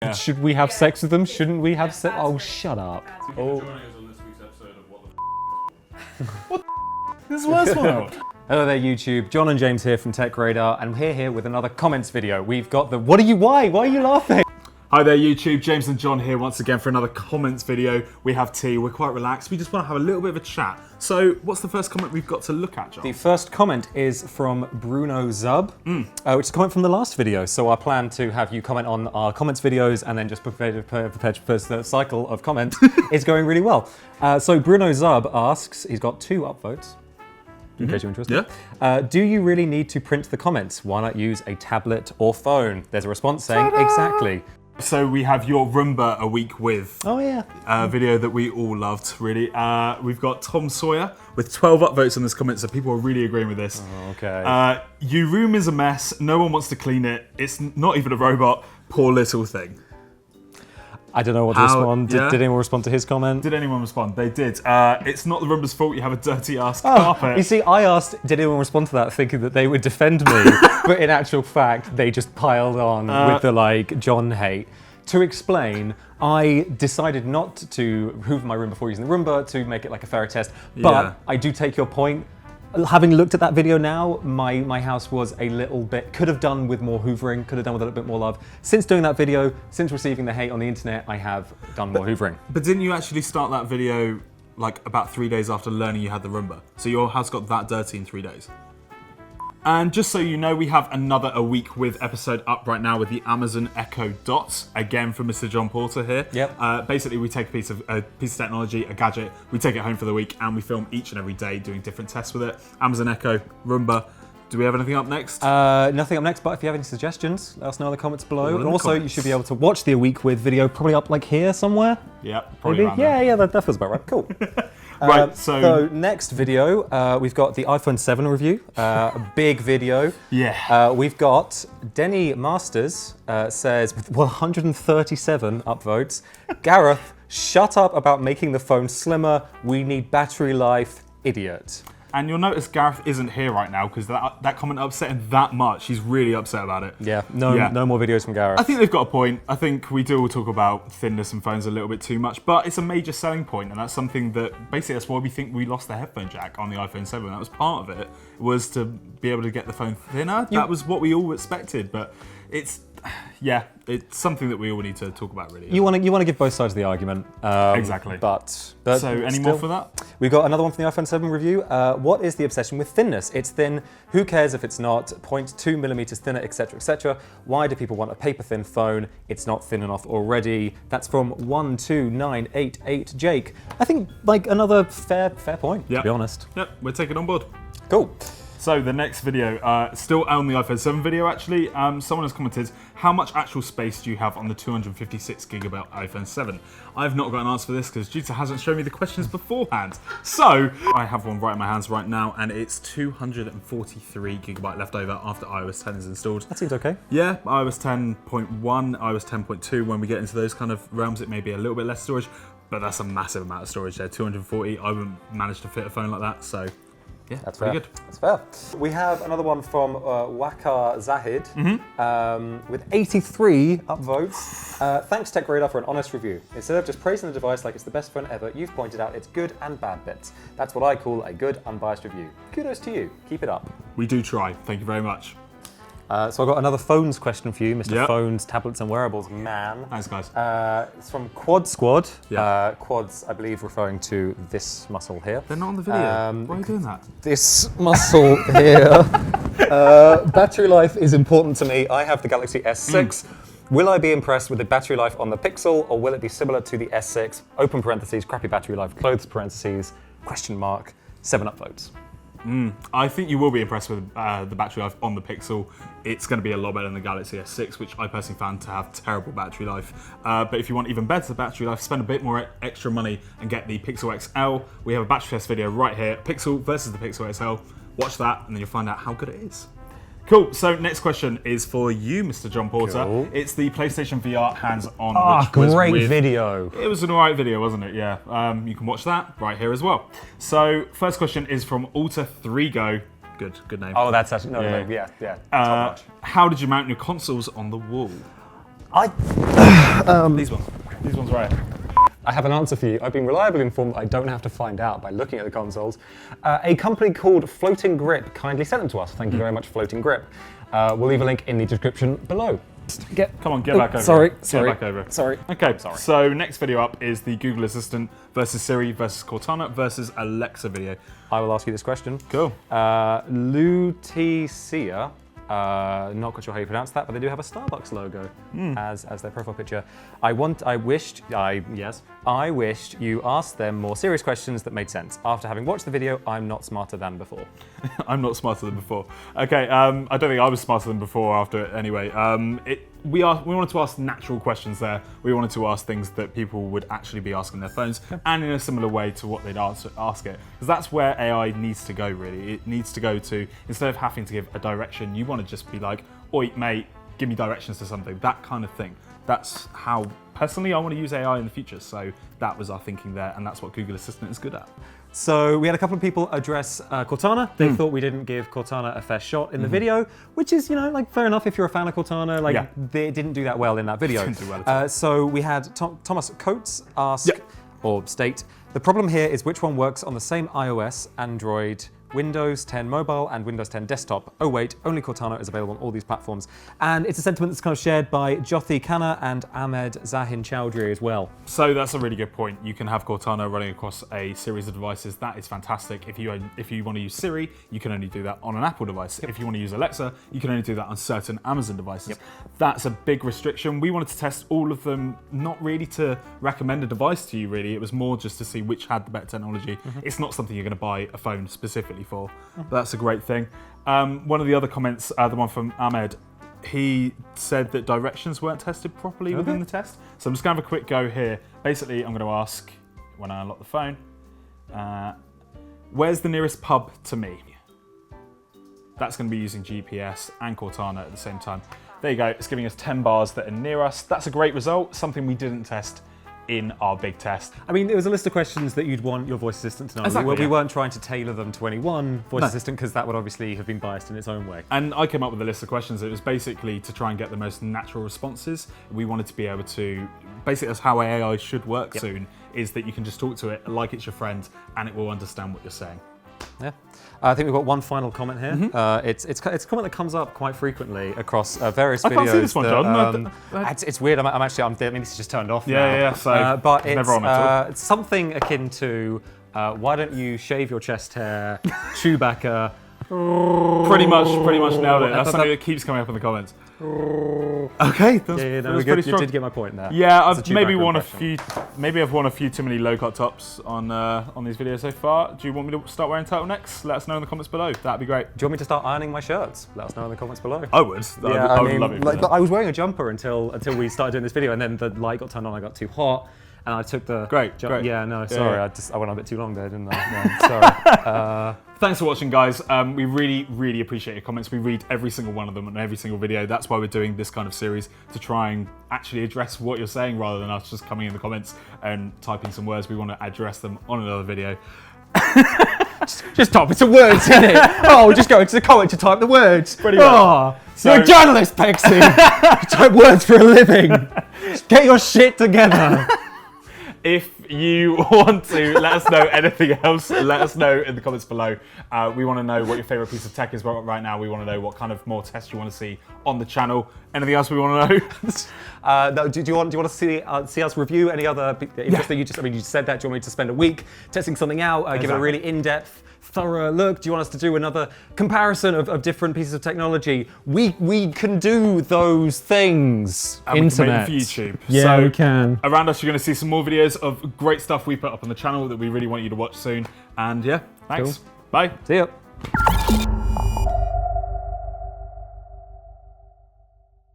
Yeah. Should we have sex with them? Shouldn't we have sex? Oh, shut up. Oh. This is the worst one. Hello there, YouTube. John and James here from TechRadar, and we're here with another comments video. We've got the... Why are you laughing? Hi there, YouTube. James and John here once again for another comments video. We have tea. We're quite relaxed. We just want to have a little bit of a chat. So, what's the first comment we've got to look at, John? The first comment is from Bruno Zub, which is a comment from the last video. So our plan to have you comment on our comments videos and then just prepare for the cycle of comments is going really well. So Bruno Zub asks, he's got 2 upvotes. In case you're interested. Yeah. Do you really need to print the comments? Why not use a tablet or phone? There's a response saying, exactly. So we have your Roomba a week with video that we all loved, really. We've got Tom Sawyer with 12 upvotes on this comment, so people are really agreeing with this. Oh, okay. Your room is a mess. No one wants to clean it. It's not even a robot. Poor little thing. I don't know what to respond. Did anyone respond to his comment? Did anyone respond? They did. It's not the Roomba's fault you have a dirty ass carpet. You see, I asked, did anyone respond to that thinking that they would defend me, but in actual fact, they just piled on with the John hate. To explain, I decided not to hoover my room before using the Roomba to make it like a fairer test, but I do take your point. Having looked at that video now, my house was a little bit, could have done with more hoovering, could have done with a little bit more love. Since doing that video, since receiving the hate on the internet, I have done more hoovering. But didn't you actually start that video like about 3 days after learning you had the Roomba? So your house got that dirty in 3 days. And just so you know, we have another A Week With episode up right now with the Amazon Echo Dot, again from Mr. John Porter here. Yep. Basically, we take a piece of technology, a gadget, we take it home for the week, and we film each and every day doing different tests with it. Amazon Echo, Roomba. Do we have anything up next? Nothing up next, but if you have any suggestions, let us know in the comments below. And also, you should be able to watch the A Week With video probably up like here somewhere. Yeah, probably around there. Yeah, that feels about right. Cool. Right, so next video, we've got the iPhone 7 review, a big video. Yeah. We've got Denny Masters says, with 137 upvotes, Gareth, shut up about making the phone slimmer. We need battery life, idiot. And you'll notice Gareth isn't here right now because that comment upset him that much. He's really upset about it. Yeah, no more videos from Gareth. I think they've got a point. I think we do all talk about thinness and phones a little bit too much, but it's a major selling point, and that's something that, basically that's why we think we lost the headphone jack on the iPhone 7. That was part of it, was to be able to get the phone thinner. That was what we all expected, but it's something that we all need to talk about, really. You want to give both sides of the argument. Exactly. But so, any more for that? We've got another one from the iPhone 7 review. What is the obsession with thinness? It's thin. Who cares if it's not? 0.2 millimeters thinner, etc., etc. Why do people want a paper-thin phone? It's not thin enough already. That's from 12988 Jake. I think another fair point, to be honest. Yep, we're taking on board. Cool. So the next video, still on the iPhone 7 video actually, someone has commented, how much actual space do you have on the 256GB iPhone 7? I've not got an answer for this because Juta hasn't shown me the questions beforehand. So I have one right in my hands right now, and it's 243GB left over after iOS 10 is installed. That seems okay. Yeah, iOS 10.1, iOS 10.2, when we get into those kind of realms, it may be a little bit less storage, but that's a massive amount of storage there. 240, I wouldn't manage to fit a phone like that, so. Yeah, that's pretty fair. good. That's fair. We have another one from Waka Zahid with 83 upvotes. Thanks TechRadar for an honest review. Instead of just praising the device like it's the best phone ever, you've pointed out its good and bad bits. That's what I call a good, unbiased review. Kudos to you. Keep it up. We do try. Thank you very much. So I've got another phones question for you, Mr. Phones, Tablets and Wearables man. Thanks, guys. It's from Quad Squad. Quads, I believe, referring to this muscle here. They're not on the video. Why are you doing that? This muscle here. Battery life is important to me. I have the Galaxy S6. Will I be impressed with the battery life on the Pixel, or will it be similar to the S6? Open parentheses, crappy battery life, clothes parentheses, question mark, 7 upvotes. I think you will be impressed with the battery life on the Pixel. It's going to be a lot better than the Galaxy S6, which I personally found to have terrible battery life. But if you want even better battery life, spend a bit more extra money and get the Pixel XL. We have a battery test video right here, Pixel versus the Pixel XL. Watch that and then you'll find out how good it is. Cool, so next question is for you, Mr. John Porter. Cool. It's the PlayStation VR hands-on. Great video. It was an alright video, wasn't it? Yeah, you can watch that right here as well. So, first question is from Alta3Go. Good name. Oh, that's actually, top notch. How did you mount your consoles on the wall? These ones right. I have an answer for you. I've been reliably informed that I don't have to find out by looking at the consoles. A company called Floating Grip kindly sent them to us. Thank you very much, Floating Grip. We'll leave a link in the description below. Come on, get back over. Sorry. Get back over. Sorry. Okay, so next video up is the Google Assistant versus Siri versus Cortana versus Alexa video. I will ask you this question. Cool. Lutetia, not quite sure how you pronounce that, but they do have a Starbucks logo as their profile picture. I wished you asked them more serious questions that made sense. After having watched the video, I'm not smarter than before. I'm not smarter than before. Okay, I don't think I was smarter than before after it anyway. We wanted to ask natural questions there. We wanted to ask things that people would actually be asking their phones, and in a similar way to what they'd ask it. Because that's where AI needs to go, really. It needs to go to, instead of having to give a direction, you want to just be like, oi, mate, give me directions to something, that kind of thing. That's how, personally, I want to use AI in the future. So that was our thinking there, and that's what Google Assistant is good at. So we had a couple of people address Cortana. They thought we didn't give Cortana a fair shot in the video, which is, like, fair enough if you're a fan of Cortana. Like, they didn't do that well in that video. Didn't do well at all. So we had Thomas Coates ask, or state, the problem here is which one works on the same iOS, Android, Windows 10 mobile and Windows 10 desktop. Oh wait, only Cortana is available on all these platforms. And it's a sentiment that's kind of shared by Jyothi Khanna and Ahmed Zahin Chowdhury as well. So that's a really good point. You can have Cortana running across a series of devices. That is fantastic. If you want to use Siri, you can only do that on an Apple device. If you want to use Alexa, you can only do that on certain Amazon devices. That's a big restriction. We wanted to test all of them, not really to recommend a device to you, really. It was more just to see which had the better technology. It's not something you're going to buy a phone specifically for. But that's a great thing. One of the other comments, the one from Ahmed, he said that directions weren't tested properly within the test. So I'm just going to have a quick go here. Basically, I'm going to ask, when I unlock the phone, where's the nearest pub to me? That's going to be using GPS and Cortana at the same time. There you go. It's giving us 10 bars that are near us. That's a great result, something we didn't test in our big test. I mean, it was a list of questions that you'd want your voice assistant to know. Exactly, we weren't trying to tailor them to any one voice assistant, because that would obviously have been biased in its own way. And I came up with a list of questions. It was basically to try and get the most natural responses. We wanted to be able to, basically that's how AI should work soon, is that you can just talk to it like it's your friend and it will understand what you're saying. Yeah, I think we've got one final comment here. It's a comment that comes up quite frequently across various videos. I can't see this one, John. It's weird. I mean, this is just turned off now. Yeah. So, but it's something akin to, why don't you shave your chest hair, Chewbacca. Pretty much nailed it. That's something that keeps coming up in the comments. Okay, that's pretty strong. You did get my point there. Yeah, I've maybe won a few too many low-cut tops on these videos so far. Do you want me to start wearing turtlenecks? Let us know in the comments below. That'd be great. Do you want me to start ironing my shirts? Let us know in the comments below. I would. I would love it. But I was wearing a jumper until we started doing this video, and then the light got turned on. I got too hot, and I took the great. Yeah, no, sorry. Yeah. I went on a bit too long there, didn't I? No, sorry. Thanks for watching, guys. We really appreciate your comments. We read every single one of them on every single video. That's why we're doing this kind of series, to try and actually address what you're saying rather than us just coming in the comments and typing some words. We want to address them on another video. Just type some words, innit? Oh, just go into the comment to type the words. Pretty much. So, you're a journalist, Pexy. You type words for a living. Get your shit together. If you want to let us know anything else, let us know in the comments below. We want to know what your favourite piece of tech is right now. We want to know what kind of more tests you want to see on the channel. Anything else we want to know? No, do you want to see us review any other interests that you just? I mean, you said that. Do you want me to spend a week testing something out, give it a really in-depth, thorough look? Do you want us to do another comparison of different pieces of technology? We can do those things. And internet. We can make them for YouTube. Yeah, so we can. Around us, you're going to see some more videos of great stuff we put up on the channel that we really want you to watch soon. And yeah, thanks. Cool. Bye. See ya.